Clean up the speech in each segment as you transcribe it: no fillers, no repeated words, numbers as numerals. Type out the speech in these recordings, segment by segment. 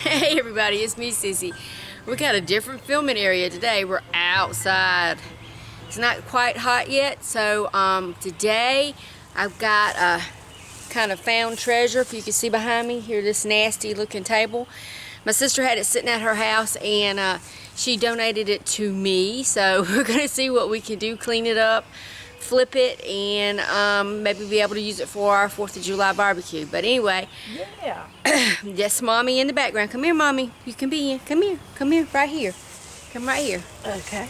Hey everybody, it's me, Sissy. We got a different filming area today. We're outside. It's not quite hot yet, so today I've got a kind of found treasure. If you can see behind me here, this nasty looking table. My sister had it sitting at her house and she donated it to me, so we're gonna see what we can do, clean it up, flip it, and maybe be able to use it for our 4th of July barbecue. But anyway, Yeah. yes, Mommy in the background. Come here, Mommy. You can be in. Come here, right here. Come right here. Okay.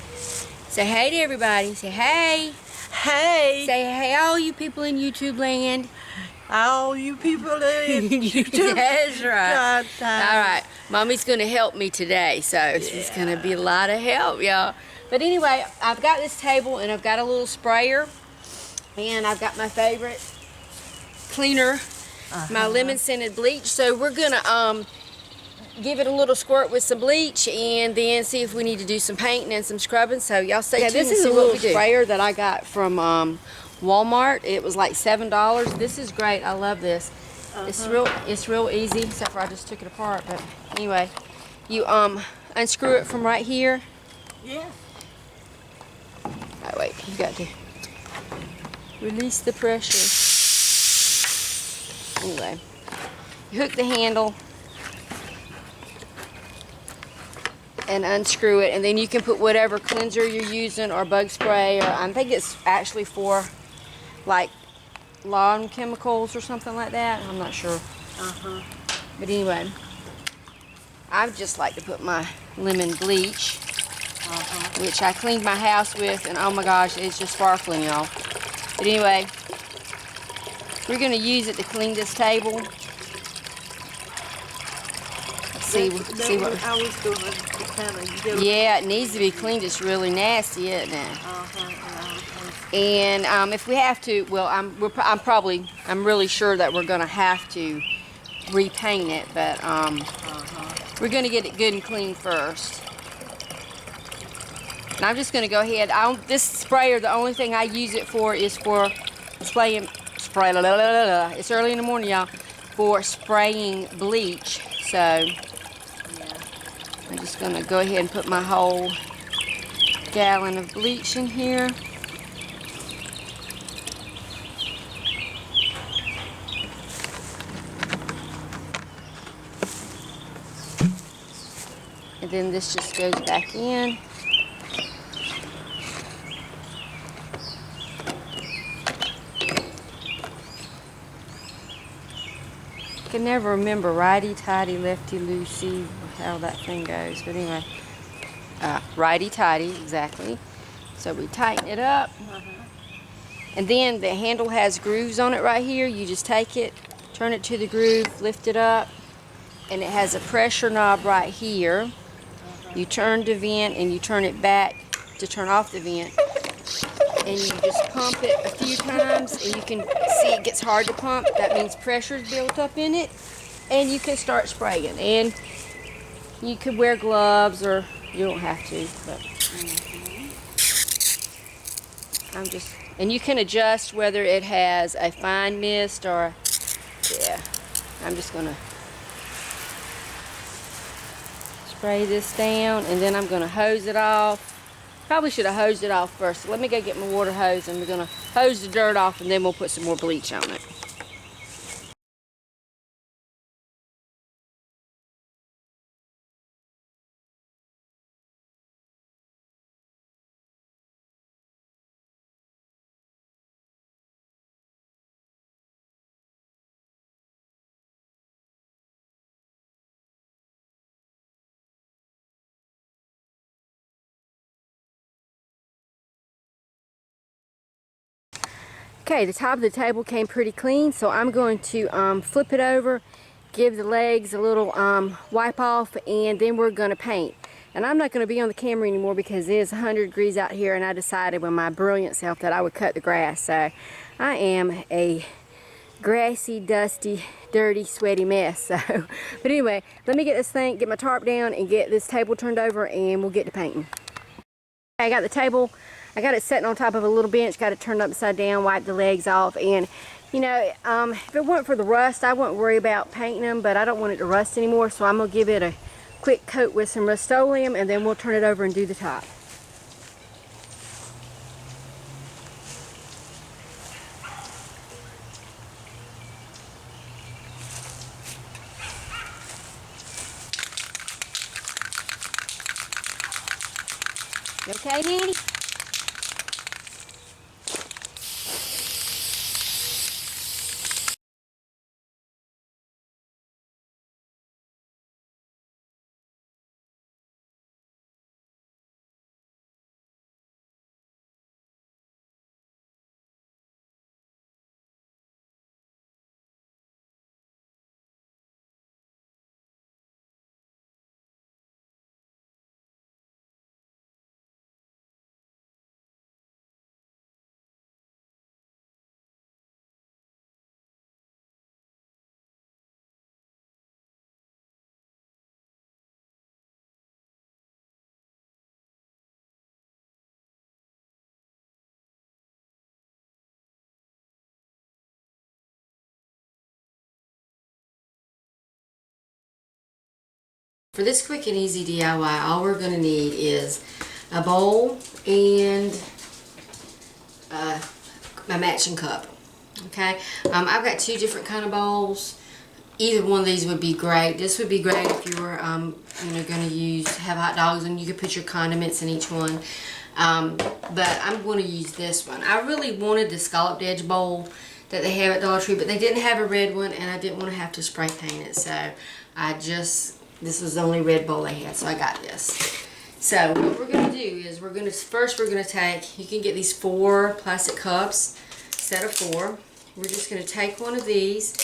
Say hey to everybody. Say hey. Hey, Say hey, all you people in YouTube land. all you people in YouTube. That's right. God, All right, Mommy's going to help me today, so it's going to be a lot of help, y'all. But anyway, I've got this table and I've got a little sprayer, and I've got my favorite cleaner, my lemon scented bleach. So we're going to give it a little squirt with some bleach and then see if we need to do some painting and some scrubbing. So y'all stay tuned. This is a little sprayer that I got from Walmart. It was like $7. This is great. I love this. It's real easy, except for I just took it apart. But anyway, you unscrew it from right here. Yeah. Oh wait, you got to release the pressure. Anyway, you hook the handle and unscrew it, and then you can put whatever cleanser you're using or bug spray, or I think it's actually for like lawn chemicals or something like that. I'm not sure. But anyway, I just like to put my lemon bleach, which I cleaned my house with, and oh my gosh, it's just sparkling, y'all. But anyway, we're gonna use it to clean this table. See what I was doing. Kind of yeah, it needs to be cleaned. It's really nasty, isn't it? And if we have to, well, I'm really sure that we're gonna have to repaint it, but we're gonna get it good and clean first. And I'm just gonna go ahead. This sprayer, the only thing I use it for is for spraying. It's early in the morning, y'all. For spraying bleach. So I'm just gonna go ahead and put my whole gallon of bleach in here. And then this just goes back in. I can never remember righty-tighty, lefty-loosey, how that thing goes. But anyway, righty-tighty, exactly. So we tighten it up. And then the handle has grooves on it right here. You just take it, turn it to the groove, lift it up, and it has a pressure knob right here. You turn the vent and you turn it back to turn off the vent. And you just pump it a few times, and you can see it gets hard to pump. That means pressure's built up in it, and you can start spraying. And you could wear gloves, or you don't have to, but and you can adjust whether it has a fine mist or, yeah. I'm just gonna spray this down, and then I'm gonna hose it off. Probably should have hosed it off first. So let me go get my water hose, and we're gonna hose the dirt off, and then we'll put some more bleach on it. Okay, the top of the table came pretty clean, so I'm going to flip it over, give the legs a little wipe off, and then we're going to paint. And I'm not going to be on the camera anymore because it is 100 degrees out here, and I decided with my brilliant self that I would cut the grass. So I am a grassy, dusty, dirty, sweaty mess. So, but anyway, let me get this thing, get my tarp down, and get this table turned over, and we'll get to painting. Okay, I got the table. I got it sitting on top of a little bench, got it turned upside down, wiped the legs off, and You know, if it weren't for the rust, I wouldn't worry about painting them, but I don't want it to rust anymore, so I'm going to give it a quick coat with some Rust-Oleum, and then we'll turn it over and do the top. You okay, Danny? For this quick and easy DIY, all we're going to need is a bowl and my matching cup. Okay, I've got two different kind of bowls. Either one of these would be great. This would be great if you were, going to have hot dogs and you could put your condiments in each one. But I'm going to use this one. I really wanted the scalloped edge bowl that they have at Dollar Tree, but they didn't have a red one, and I didn't want to have to spray paint it, so this was the only red bowl they had, so I got this. So what we're going to do is first we're going to take, you can get these 4 plastic cups, set of 4. We're just going to take one of these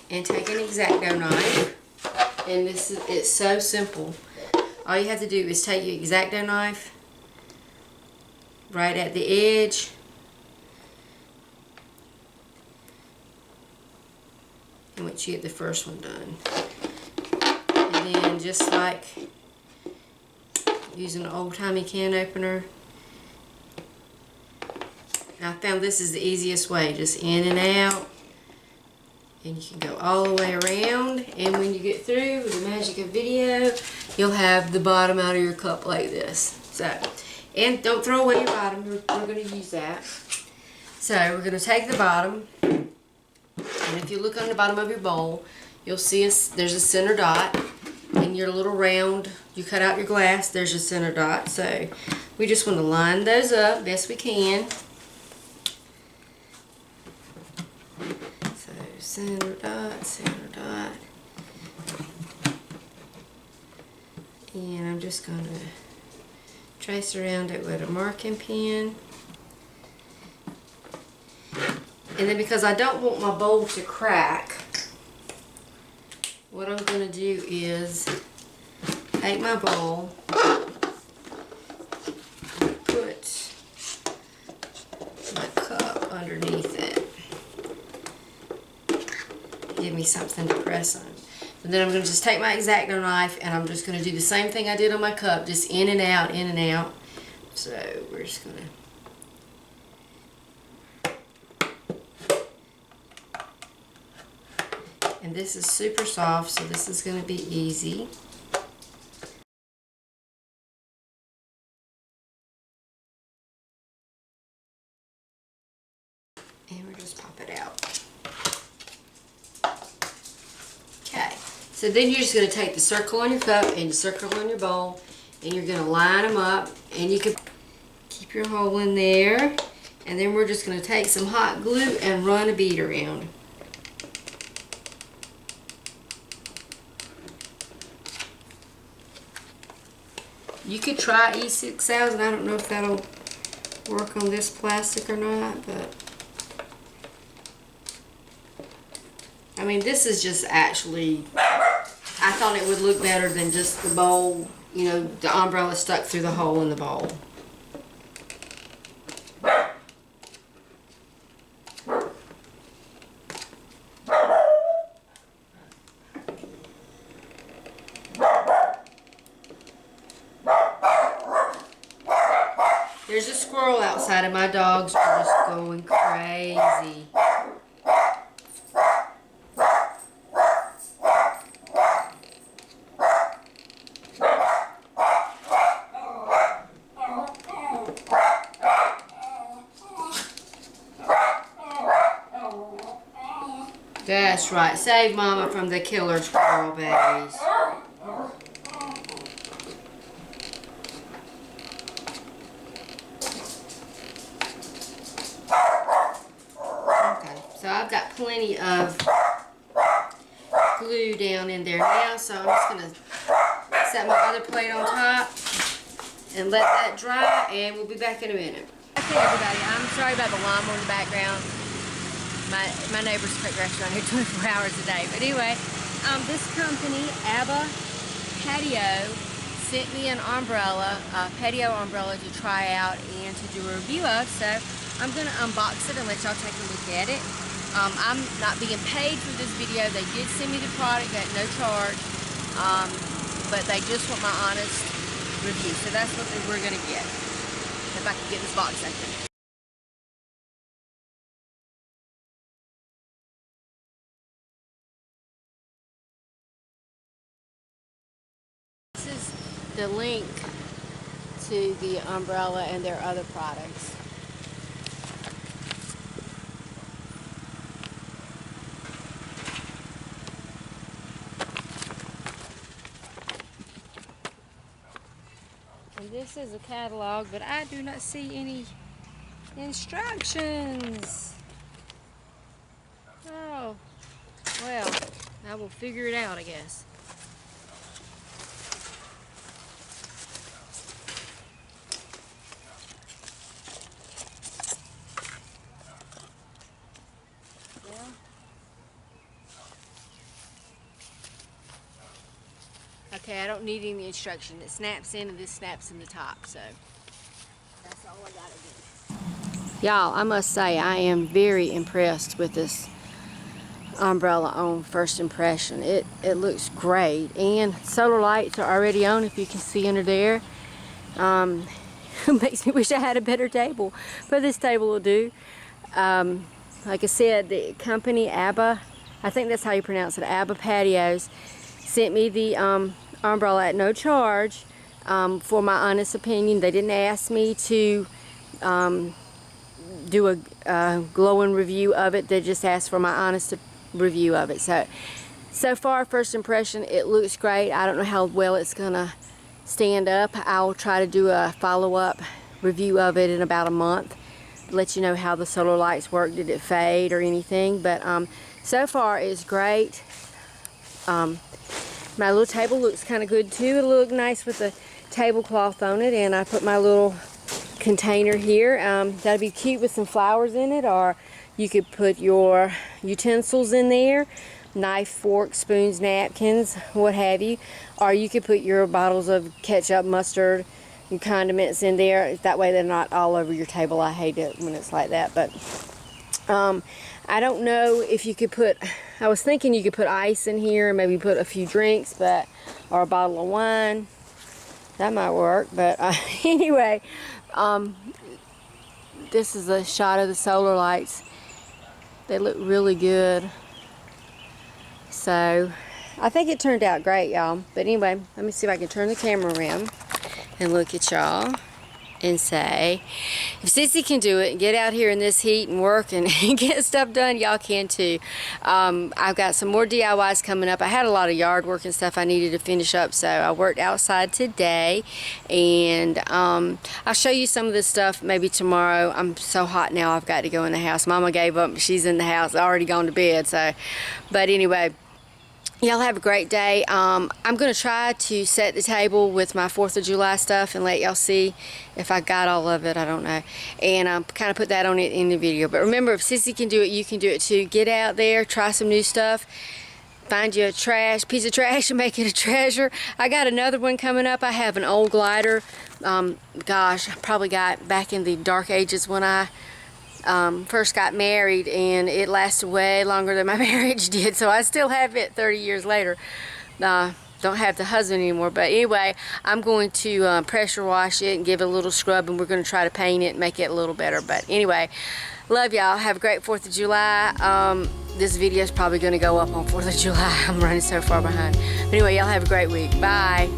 and take an X-Acto knife, and it's so simple. All you have to do is take your X-Acto knife right at the edge, and once you get the first one done, and then just like using an old-timey can opener, and I found this is the easiest way, just in and out, and you can go all the way around, and when you get through with the magic of video, you'll have the bottom out of your cup like this. So, and don't throw away your bottom, we're going to use that. So we're going to take the bottom, and if you look on the bottom of your bowl, you'll see there's a center dot, and your little round, you cut out your glass, there's a center dot. So we just want to line those up best we can. So center dot, and I'm just going to trace around it with a marking pen. And then because I don't want my bowl to crack, what I'm going to do is take my bowl, put my cup underneath it, give me something to press on. And then I'm going to just take my X-Acto knife, and I'm just going to do the same thing I did on my cup, just in and out, in and out. So we're just going to and this is super soft, so this is going to be easy. And we'll just pop it out. Okay, so then you're just going to take the circle on your cup and the circle on your bowl, and you're going to line them up, and you can keep your hole in there, and then we're just going to take some hot glue and run a bead around. You could try E6000. I don't know if that'll work on this plastic or not, but I mean, this is just actually, I thought it would look better than just the bowl, you know, the umbrella stuck through the hole in the bowl. There's a squirrel outside and my dogs are just going crazy. That's right. Save Mama from the killer squirrel babies. Okay, so I've got plenty of glue down in there now, so I'm just going to set my other plate on top and let that dry, and we'll be back in a minute. Okay, everybody, I'm sorry about the lawnmower in the background. My neighbors cut grass around here 24 hours a day. But anyway, this company, Abba Patio, sent me an umbrella, a patio umbrella to try out and to do a review of. So I'm going to unbox it and let y'all take a look at it. I'm not being paid for this video. They did send me the product at no charge, but they just want my honest review. So that's what we're going to get, if I can get this box open. This is the link to the umbrella and their other products. And this is a catalog, but I do not see any instructions. Oh, well, I will figure it out, I guess. Okay, I don't need any instruction. It snaps in and this snaps in the top, so that's all I gotta do. Y'all, I must say I am very impressed with this umbrella on first impression. It looks great, and solar lights are already on, if you can see under there. It makes me wish I had a better table, but this table will do. Like I said, the company Abba, I think that's how you pronounce it, Abba Patios, sent me the umbrella at no charge. For my honest opinion, they didn't ask me to do a glowing review of it. They just asked for my honest review of it. So far, first impression, it looks great. I don't know how well it's gonna stand up. I'll try to do a follow-up review of it in about a month, let you know how the solar lights work. Did it fade or anything? But so far it's great. My little table looks kind of good too. It'll look nice with the tablecloth on it, and I put my little container here. That'd be cute with some flowers in it, or you could put your utensils in there, knife, fork, spoons, napkins, what have you, or you could put your bottles of ketchup, mustard, and condiments in there. That way they're not all over your table. I hate it when it's like that. But I don't know if you could put, I was thinking you could put ice in here and maybe put a few drinks, but, or a bottle of wine. That might work. But anyway, this is a shot of the solar lights. They look really good. So I think it turned out great, y'all. But anyway, let me see if I can turn the camera around and look at y'all and say, if Sissy can do it and get out here in this heat and work and get stuff done, y'all can too. I've got some more DIYs coming up. I had a lot of yard work and stuff I needed to finish up, so I worked outside today, and I'll show you some of this stuff maybe tomorrow. I'm so hot now, I've got to go in the house. Mama gave up. She's in the house, already gone to bed. So, but anyway, y'all have a great day. I'm going to try to set the table with my 4th of July stuff and let y'all see if I got all of it. I don't know. And kind of put that on it in the video. But remember, if Sissy can do it, you can do it too. Get out there, try some new stuff. Find you a piece of trash and make it a treasure. I got another one coming up. I have an old glider. Gosh, I probably got back in the dark ages when I first got married, and it lasted way longer than my marriage did, so I still have it 30 years later. Don't have the husband anymore, but anyway, I'm going to pressure wash it and give it a little scrub, and we're going to try to paint it and make it a little better. But anyway, love y'all. Have a great 4th of July. This video is probably going to go up on 4th of July. I'm running so far behind. But anyway, y'all have a great week. Bye.